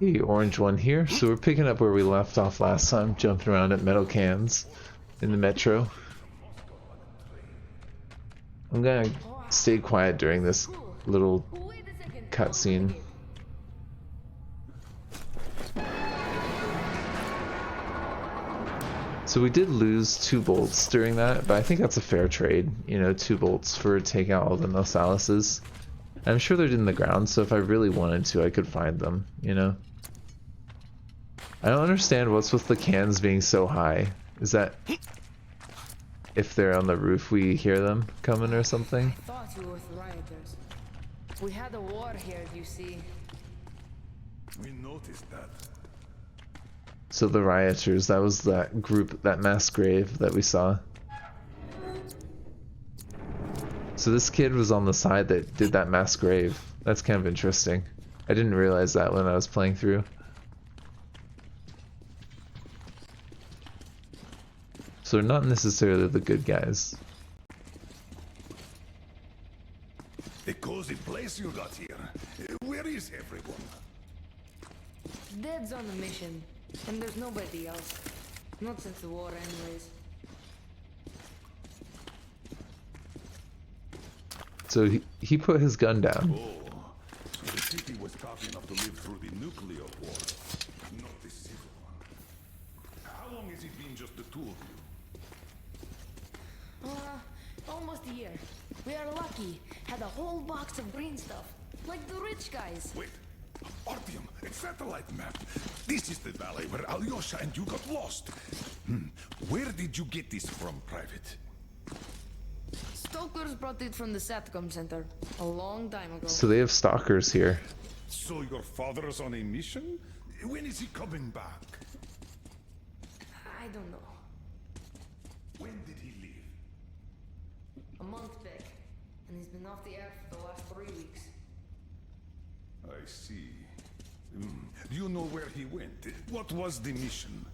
The orange one here. So we're picking up where we left off last time, jumping around at metal cans in the metro. I'm gonna stay quiet during this little cutscene. So we did lose 2 bolts during that, but I think that's a fair trade. You know, 2 bolts for taking out all the Nosalises. I'm sure they're in the ground, so if I really wanted to, I could find them, you know? I don't understand what's with the cans being so high. Is that if they're on the roof we hear them coming or something? I thought you were with rioters. We had a war here, you see. We noticed that. So the rioters, that was that group, that mass grave that we saw. So this kid was on the side that did that mass grave. That's kind of interesting. I didn't realize that when I was playing through. So they're not necessarily the good guys. A cozy place you got here. Where is everyone? Dead's on a mission, and there's nobody else. Not since the war, anyways. So he put his gun down. Oh, so the city was tough enough to live through the nuclear war, not the civil one. How long has it been just the two of you? Almost a year. We are lucky. Had a whole box of green stuff, like the rich guys. Wait, Artyom, a satellite map. This is the valley where Alyosha and you got lost. Where did you get this from, Private? Stokers brought it from the Satcom Center a long time ago. So they have stalkers here. So your father's on a mission? When is he coming back? I don't know. When did he leave? A month back, and he's been off the air for the last 3 weeks. I see. Do you know where he went? What was the mission?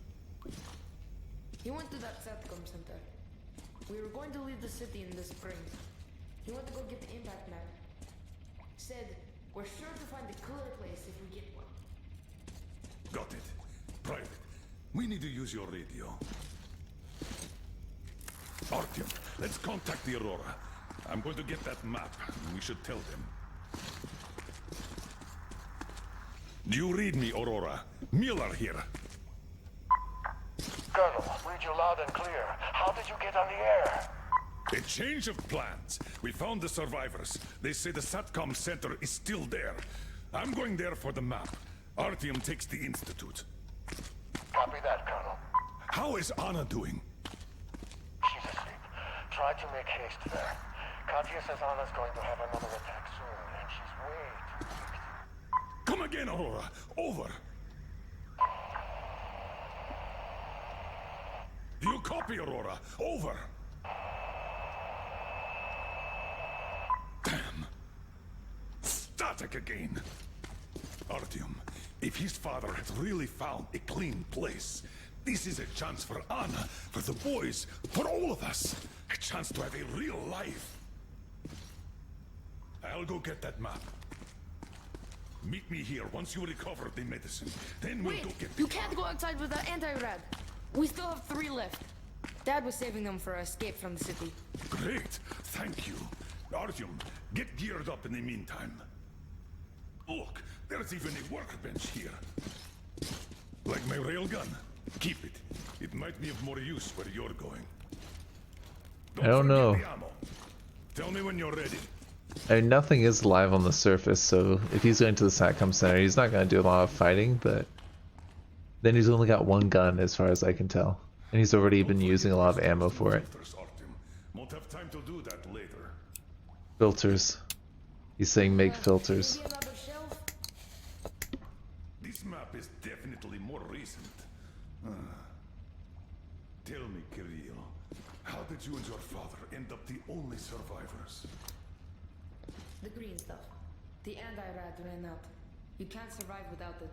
He went to that Satcom Center. We were going to leave the city in the spring. He went to go get the impact map. Said, we're sure to find a cooler place if we get one. Got it. Private, we need to use your radio. Artyom, let's contact the Aurora. I'm going to get that map. We should tell them. Do you read me, Aurora? Miller here. Colonel, read you loud and clear. How did you get on the air? A change of plans. We found the survivors. They say the Satcom Center is still there. I'm going there for the map. Artyom takes the Institute. Copy that, Colonel. How is Anna doing? She's asleep. Try to make haste there. Katya says Anna's going to have another attack soon, and she's way too weak. Come again, Aurora. Over. Do you copy, Aurora? Over. Damn. Static again. Artyom, if his father had really found a clean place, this is a chance for Anna, for the boys, for all of us. A chance to have a real life. I'll go get that map. Meet me here once you recover the medicine. Then we'll Wait, go get you can't go outside with the anti-rad. We still have 3 left. Dad was saving them for our escape from the city. Great, thank you. Artyom, get geared up in the meantime. Look, there's even a workbench here. Like my railgun. Keep it. It might be of more use where you're going. I don't know. forget the ammo. Tell me when you're ready. I mean, nothing is live on the surface, so if he's going to the Satcom Center, he's not going to do a lot of fighting, but then he's only got 1 gun as far as I can tell. And he's already been using a lot of ammo for it. Filters, Artyom. Won't have time to do that later. Filters. He's saying make filters. Maybe another shelf? This map is definitely more recent. Tell me, Kirill, how did you and your father end up the only survivors? The green stuff. The anti-rad ran out. You can't survive without it.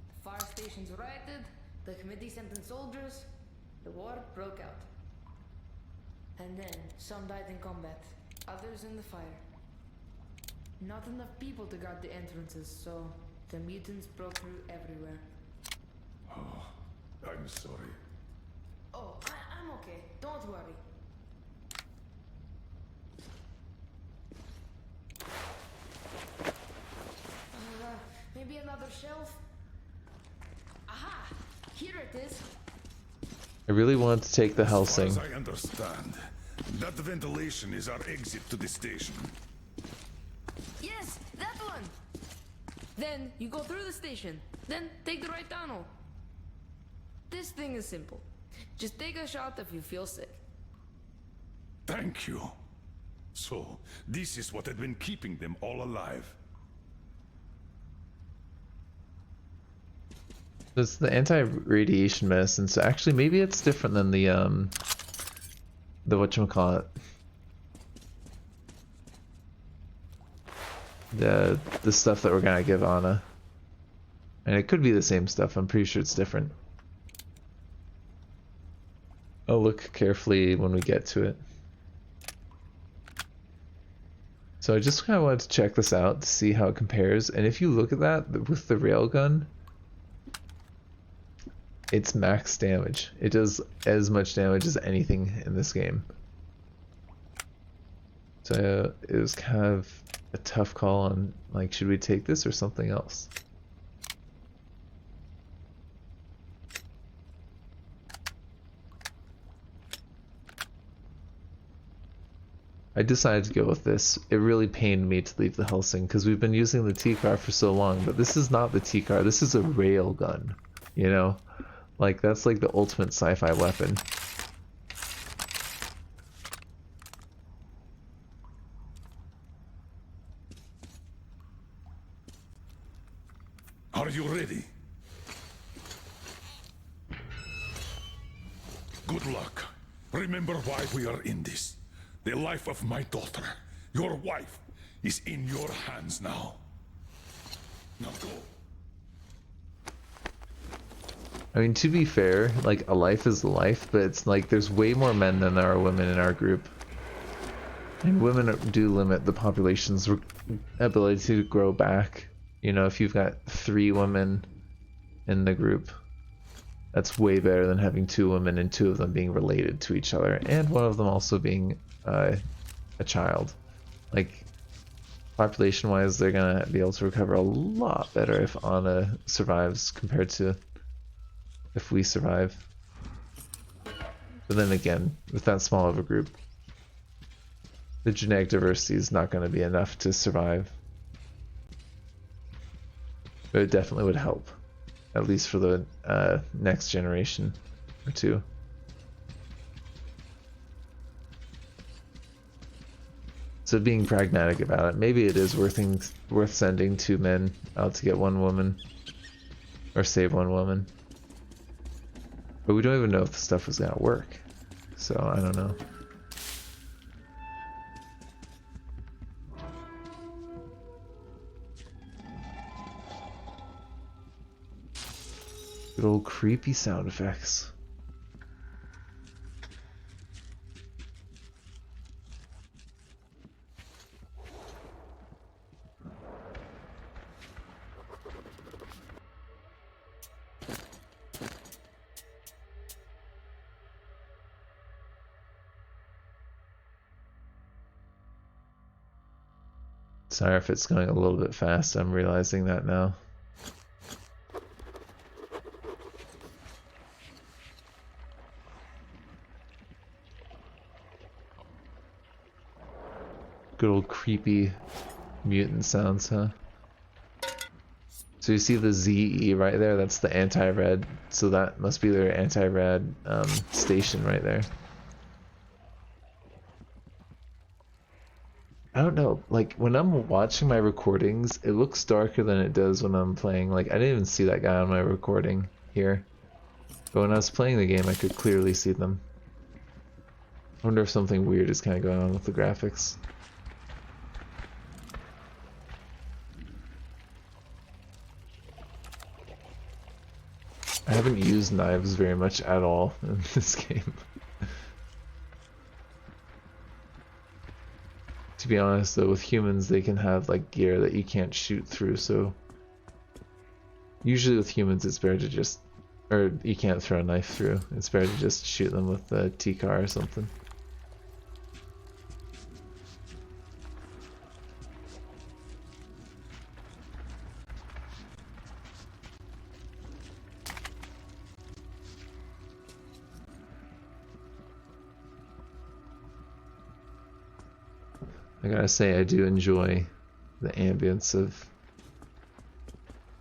The fire stations rioted, the committee sent in soldiers, the war broke out. And then, some died in combat, others in the fire. Not enough people to guard the entrances, so The mutants broke through everywhere. I'm sorry. Oh, I'm okay. Don't worry. Maybe another shelf? Aha! Here it is. I really want to take the As far Helsing. as I understand, that ventilation is our exit to the station. Yes, that one! Then you go through the station. Then take the right tunnel. This thing is simple. Just take a shot if you feel sick. Thank you. So, this is what had been keeping them all alive. It's the anti-radiation medicine, so actually maybe it's different than the whatchamacallit. The stuff that we're gonna give Anna. And it could be the same stuff, I'm pretty sure it's different. I'll look carefully when we get to it. So I just kind of wanted to check this out to see how it compares, and if you look at that with the railgun, it's max damage. It does as much damage as anything in this game. So it was kind of a tough call on, like, should we take this or something else? I decided to go with this. It really pained me to leave the Helsing because we've been using the Tikhar for so long, but this is not the Tikhar. This is a railgun, you know? Like, that's like the ultimate sci-fi weapon. Are you ready? Good luck. Remember why we are in this. The life of my daughter, your wife, is in your hands now. Now go. I mean, to be fair, like, a life is a life, but it's like there's way more men than there are women in our group. And women do limit the population's ability to grow back. You know, if you've got 3 women in the group, that's way better than having 2 women and 2 of them being related to each other, and one of them also being a child. Like, population-wise, they're gonna be able to recover a lot better if Anna survives compared to if we survive. But then again, with that small of a group, the genetic diversity is not going to be enough to survive. But it definitely would help, at least for the next generation or 2. So being pragmatic about it, maybe it is worth sending 2 men out to get 1 woman, or save 1 woman. But we don't even know if the stuff was gonna work, so I don't know. Good old creepy sound effects. Sorry if it's going a little bit fast, I'm realizing that now. Good old creepy mutant sounds, huh? So you see the ZE right there, that's the anti-rad, so that must be their anti-rad station right there. I don't know, like, when I'm watching my recordings, it looks darker than it does when I'm playing. Like, I didn't even see that guy on my recording here. But when I was playing the game, I could clearly see them. I wonder if something weird is kind of going on with the graphics. I haven't used knives very much at all in this game. To be honest though, with humans they can have like gear that you can't shoot through, so Usually with humans, it's better to just, or you can't throw a knife through. It's better to just shoot them with a Tikhar or something. I gotta say, I do enjoy the ambience of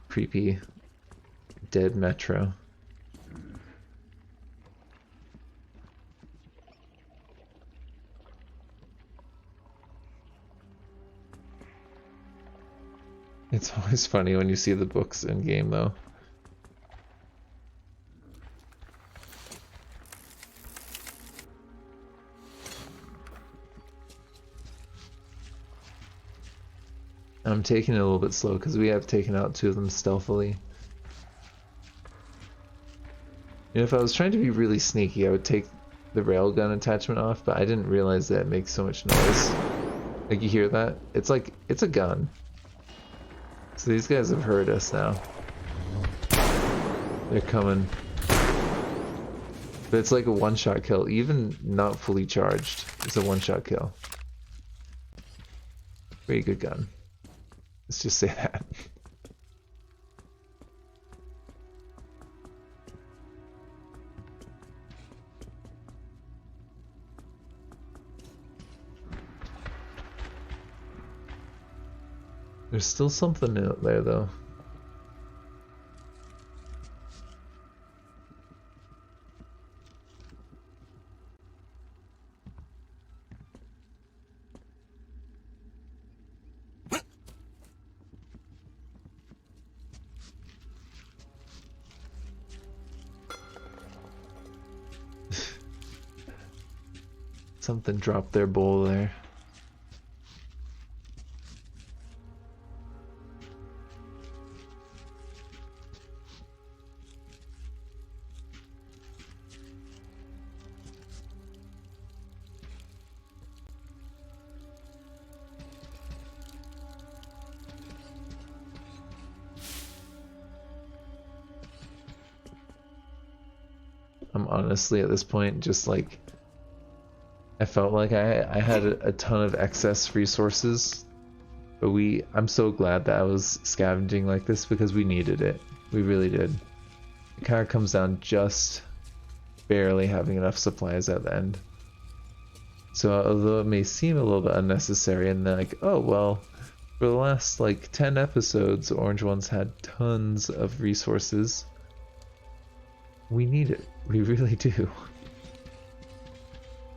creepy dead metro. It's always funny when you see the books in game though. I'm taking it a little bit slow because we have taken out 2 of them stealthily. You know, if I was trying to be really sneaky, I would take the railgun attachment off, but I didn't realize that it makes so much noise. Like, you hear that? It's like, it's a gun. So these guys have heard us now. They're coming. But it's like a one-shot kill, even not fully charged. It's a one-shot kill. Very good gun. Let's just say that. There's still something out there though. Something dropped their bowl there. I'm honestly at this point just like, I felt like I had a ton of excess resources, but I'm so glad that I was scavenging like this because we needed it. We really did. It kind of comes down just barely having enough supplies at the end. So although it may seem a little bit unnecessary and then like, oh well, for the last like 10 episodes, Orange One's had tons of resources. We need it. We really do.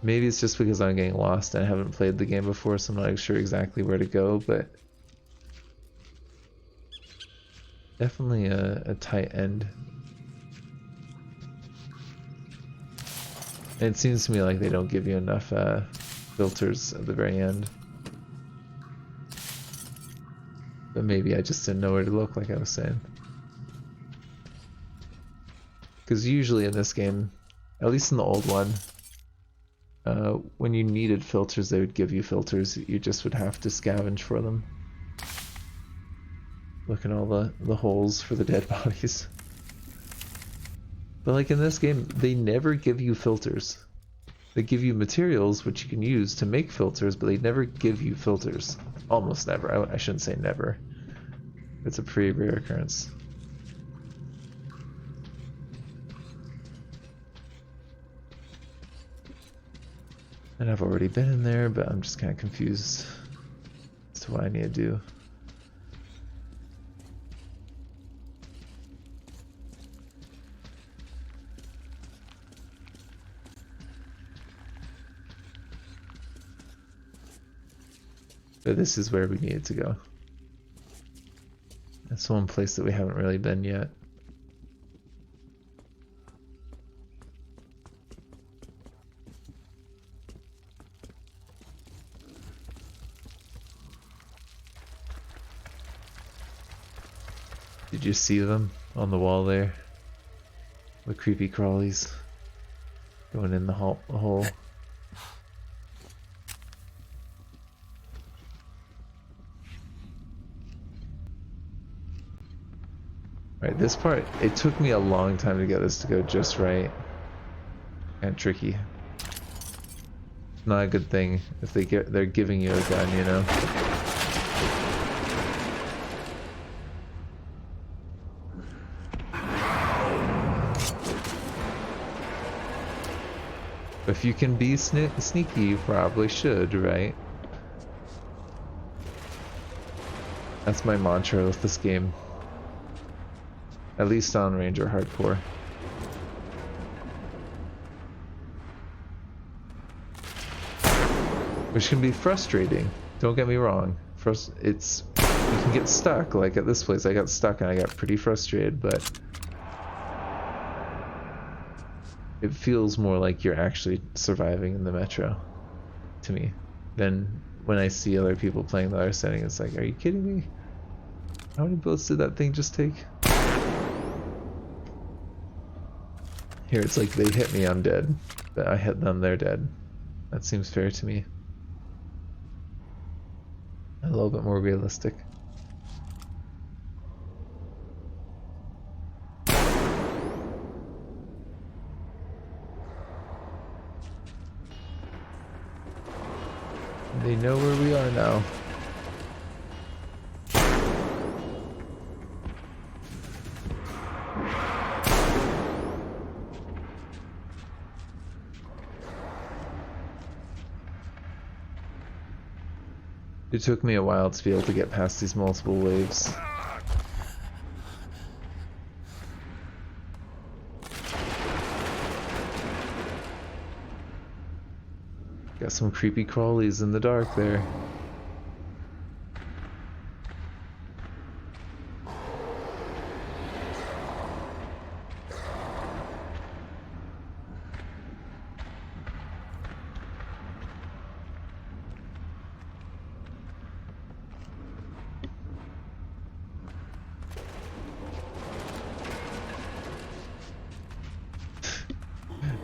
Maybe it's just because I'm getting lost and I haven't played the game before, so I'm not sure exactly where to go, but definitely a tight end. And it seems to me like they don't give you enough filters at the very end. But maybe I just didn't know where to look, like I was saying. Because usually in this game, at least in the old one, when you needed filters, they would give you filters. You just would have to scavenge for them. Look at all the holes for the dead bodies. But like in this game, they never give you filters. They give you materials which you can use to make filters, but they never give you filters. Almost never. I shouldn't say never. It's a pretty rare occurrence. And I've already been in there, but I'm just kind of confused as to what I need to do. But this is where we needed to go. That's one place that we haven't really been yet. Did you see them on the wall there? The creepy crawlies going in the hole. Right, this part, it took me a long time to get this to go just right. And tricky. Not a good thing if they're giving you a gun, you know. If you can be sneaky, you probably should, right? That's my mantra with this game. At least on Ranger Hardcore. Which can be frustrating, don't get me wrong. You can get stuck, like at this place I got stuck and I got pretty frustrated, but it feels more like you're actually surviving in the metro to me than when I see other people playing the other setting. It's like, are you kidding me? How many bullets did that thing just take? Here it's like they hit me, I'm dead. But I hit them, they're dead. That seems fair to me. A little bit more realistic. They know where we are now. It took me a while to be able to get past these multiple waves. Got some creepy crawlies in the dark there.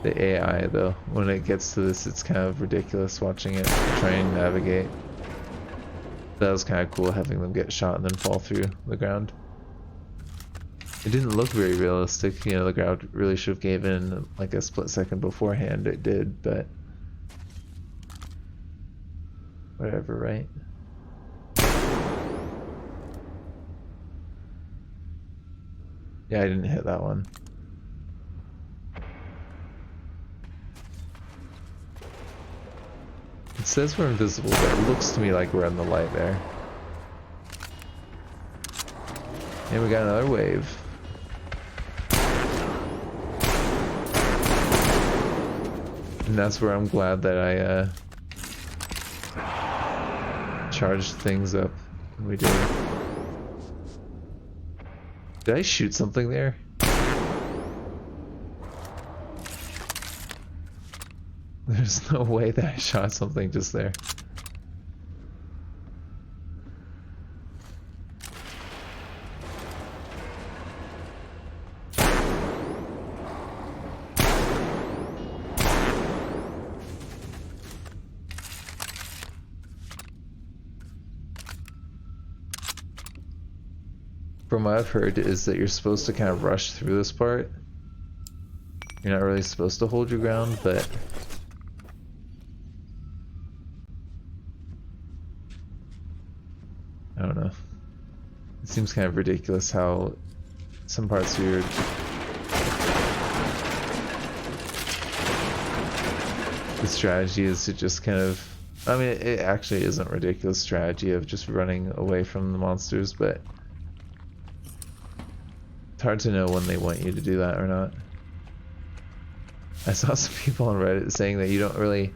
The AI though, when it gets to this, it's kind of ridiculous watching it try and navigate. That was kind of cool having them get shot and then fall through the ground. It didn't look very realistic, you know, the ground really should have gave in like a split second beforehand, it did, but whatever, right? Yeah, I didn't hit that one. It says we're invisible, but it looks to me like we're in the light there. And we got another wave. And that's where I'm glad that I charged things up when we did. Did I shoot something there? There's no way that I shot something just there. From what I've heard is that you're supposed to kind of rush through this part. You're not really supposed to hold your ground, but I don't know. It seems kind of ridiculous how some parts of your the strategy is to just kind of, I mean, it actually isn't ridiculous strategy of just running away from the monsters, but it's hard to know when they want you to do that or not. I saw some people on Reddit saying that you don't really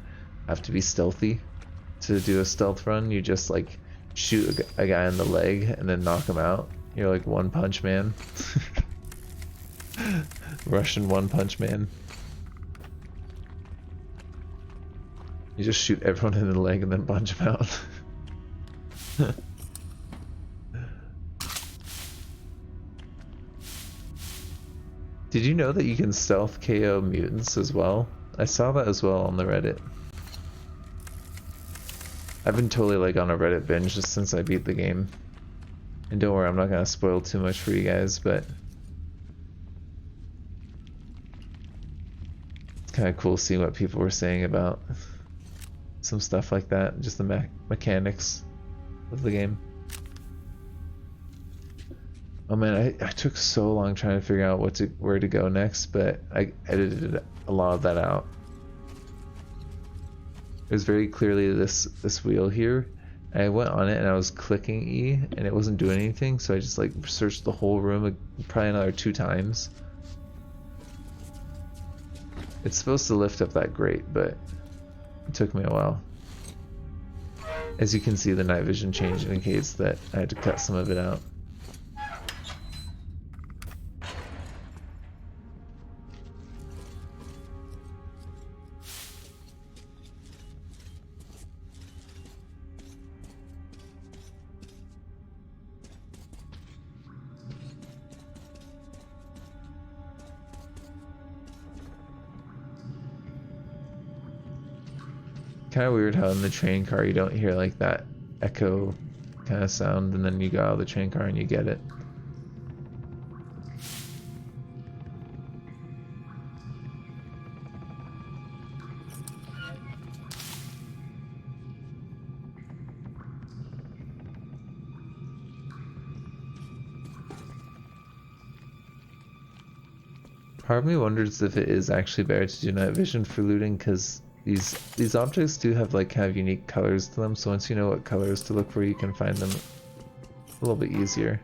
have to be stealthy to do a stealth run. You just like shoot a guy in the leg and then knock him out. You're like One Punch Man. Russian One Punch Man. You just shoot everyone in the leg and then punch him out. Did you know that you can stealth KO mutants as well? I saw that as well on the Reddit. I've been totally like on a Reddit binge just since I beat the game. And don't worry, I'm not gonna spoil too much for you guys, but kind of cool seeing what people were saying about some stuff like that, just the mechanics of the game. Oh man, I took so long trying to figure out where to go next, but I edited a lot of that out. There's very clearly this wheel here. I went on it and I was clicking E and it wasn't doing anything, so I just like searched the whole room probably another 2 times. It's supposed to lift up that grate, but it took me a while. As you can see, the night vision change indicates that I had to cut some of it out. Kind of weird how in the train car you don't hear like that echo kind of sound, and then you go out of the train car and you get it. Part of me wonders if it is actually better to do night vision for looting, because these objects do have like kind of unique colors to them, so once you know what colors to look for, you can find them a little bit easier.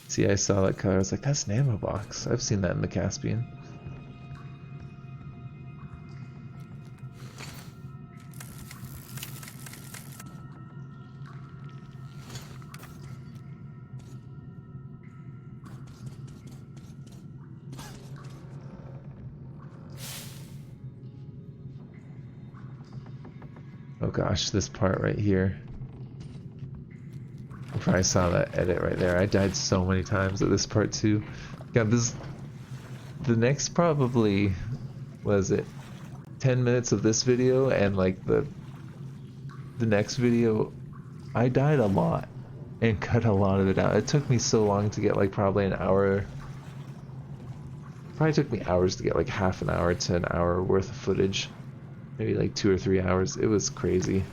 See, I saw that color, I was like, that's an ammo box. I've seen that in the Caspian. Oh gosh, this part right here. I probably saw that edit right there. I died so many times at this part too. God, the next probably, was it 10 minutes of this video and like the next video, I died a lot and cut a lot of it out. It took me so long to get like probably an hour. Probably took me hours to get like half an hour to an hour worth of footage. Maybe like 2 or 3 hours. It was crazy.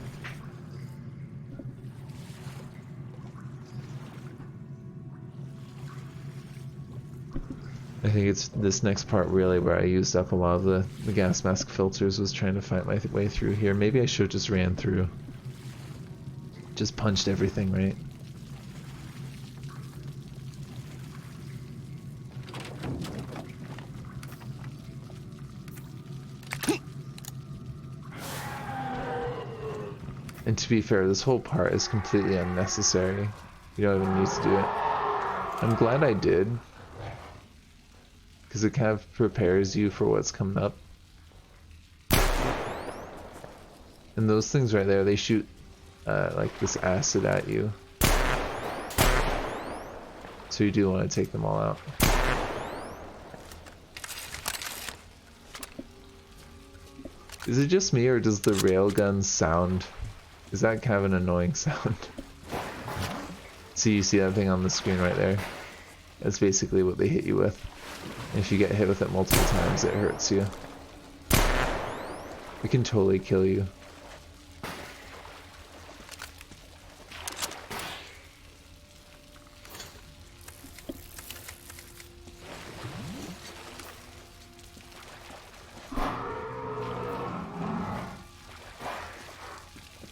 I think it's this next part really where I used up a lot of the gas mask filters, was trying to find my way through here. Maybe I should have just ran through. Just punched everything, right? And to be fair, this whole part is completely unnecessary. You don't even need to do it. I'm glad I did, because it kind of prepares you for what's coming up. And those things right there, they shoot like this acid at you. So you do want to take them all out. Is it just me, or does the railgun sound... Is that kind of an annoying sound? So you see that thing on the screen right there? That's basically what they hit you with. And if you get hit with it multiple times, it hurts you. It can totally kill you.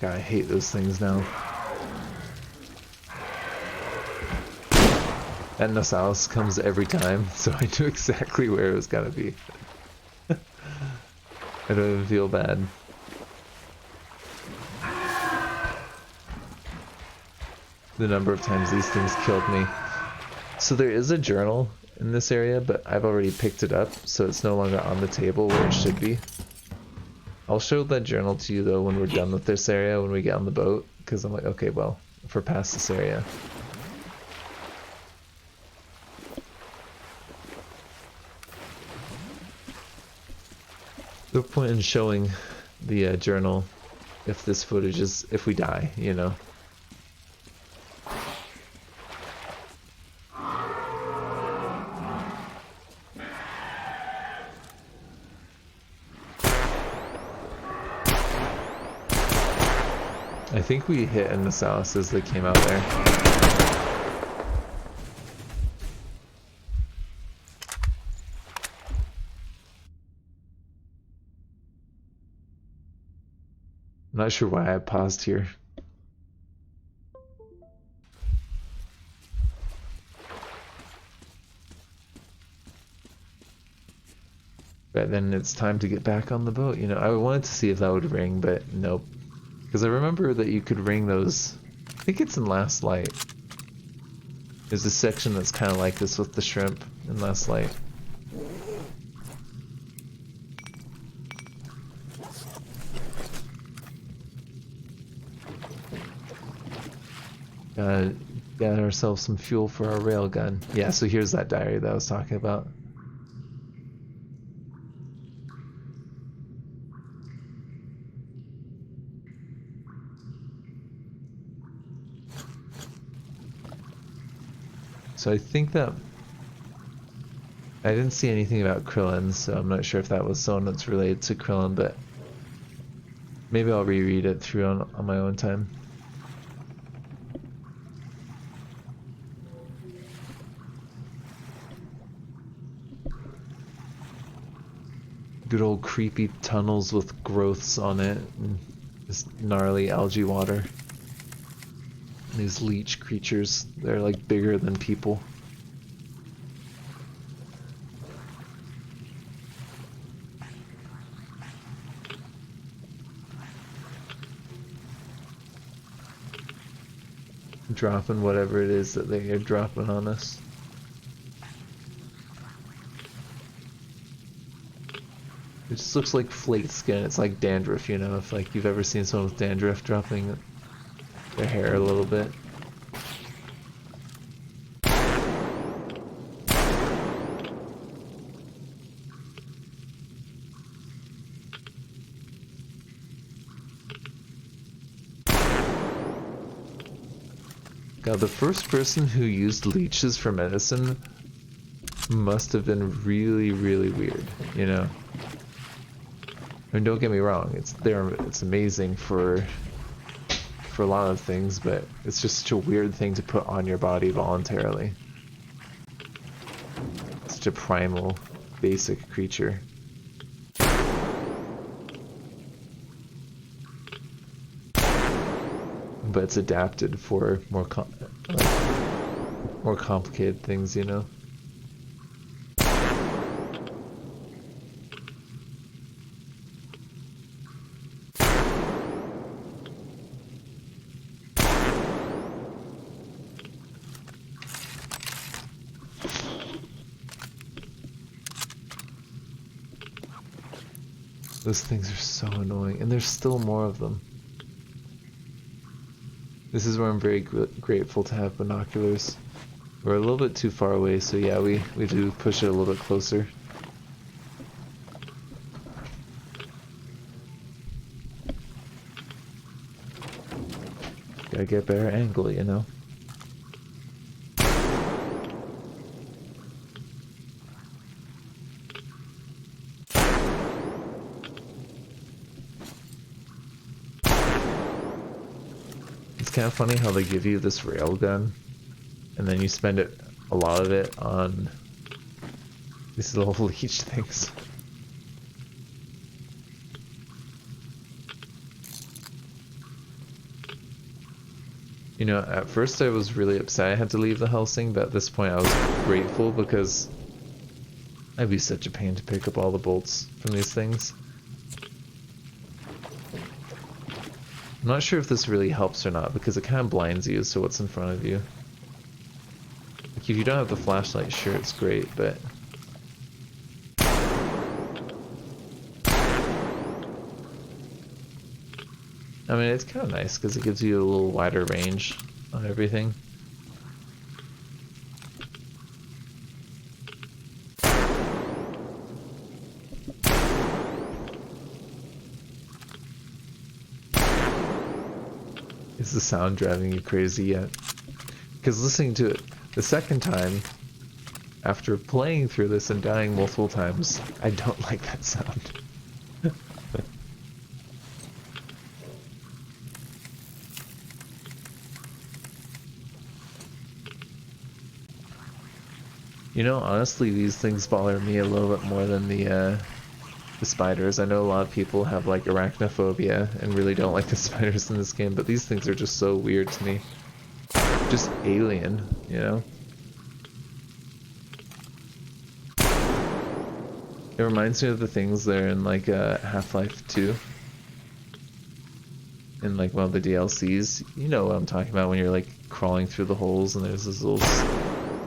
God, I hate those things now. That Nosalis comes every time, so I knew exactly where it was gonna be. I don't even feel bad. The number of times these things killed me. So there is a journal in this area, but I've already picked it up, so it's no longer on the table where it should be. I'll show that journal to you though when we're done with this area, when we get on the boat, because I'm like, okay, well, if we're past this area. No point in showing the journal if this footage is, if we die, you know. I think we hit an Nasalis as they came out there. I'm not sure why I paused here. But then it's time to get back on the boat. You know, I wanted to see if that would ring, but nope. Because I remember that you could ring those. I think it's in Last Light. There's a section that's kind of like this with the shrimp in Last Light. Got ourselves some fuel for our railgun. Yeah, so here's that diary that I was talking about. So I think that I didn't see anything about Krillin, so I'm not sure if that was someone that's related to Krillin, but maybe I'll reread it through on my own time. Good old creepy tunnels with growths on it, and this gnarly algae water. And these leech creatures, they're like bigger than people. Dropping whatever it is that they are dropping on us. It just looks like flake skin. It's like dandruff, you know, if like you've ever seen someone with dandruff dropping their hair a little bit. God, the first person who used leeches for medicine must have been really, really weird, you know? I mean, don't get me wrong, it's amazing for a lot of things, but it's just such a weird thing to put on your body voluntarily. Such a primal, basic creature. But it's adapted for more complicated things, you know? Those things are so annoying, and there's still more of them. This is where I'm very grateful to have binoculars. We're a little bit too far away, so yeah, we do push it a little bit closer. Gotta get better angle, you know? It's kind of funny how they give you this railgun, and then you spend a lot of it on these little leech things. You know, at first I was really upset I had to leave the Helsing, but at this point I was grateful because I'd be such a pain to pick up all the bolts from these things. I'm not sure if this really helps or not because it kind of blinds you as to what's in front of you. Like if you don't have the flashlight, sure, it's great, but... I mean, it's kind of nice because it gives you a little wider range on everything. Is the sound driving you crazy yet? Because listening to it the second time, after playing through this and dying multiple times, I don't like that sound. You know, honestly, these things bother me a little bit more than the spiders. I know a lot of people have like arachnophobia and really don't like the spiders in this game, but these things are just so weird to me. Just alien, you know? It reminds me of the things there in like Half-Life 2. In like one of the DLCs. You know what I'm talking about when you're like crawling through the holes and there's those little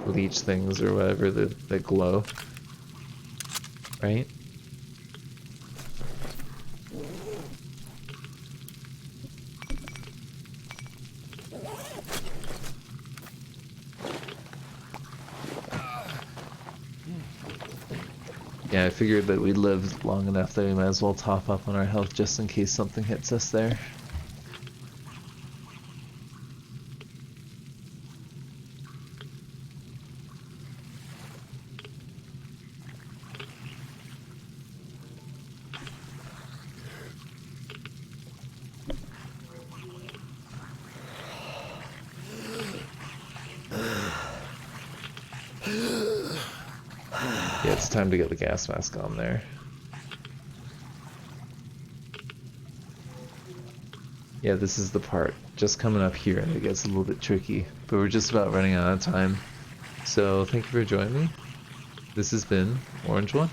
leech things or whatever that glow. Right? Yeah, I figured that we lived long enough that we might as well top up on our health just in case something hits us there. Yeah, it's time to get the gas mask on there. Yeah, this is the part just coming up here and it gets a little bit tricky, but we're just about running out of time. So thank you for joining me. This has been Orange One.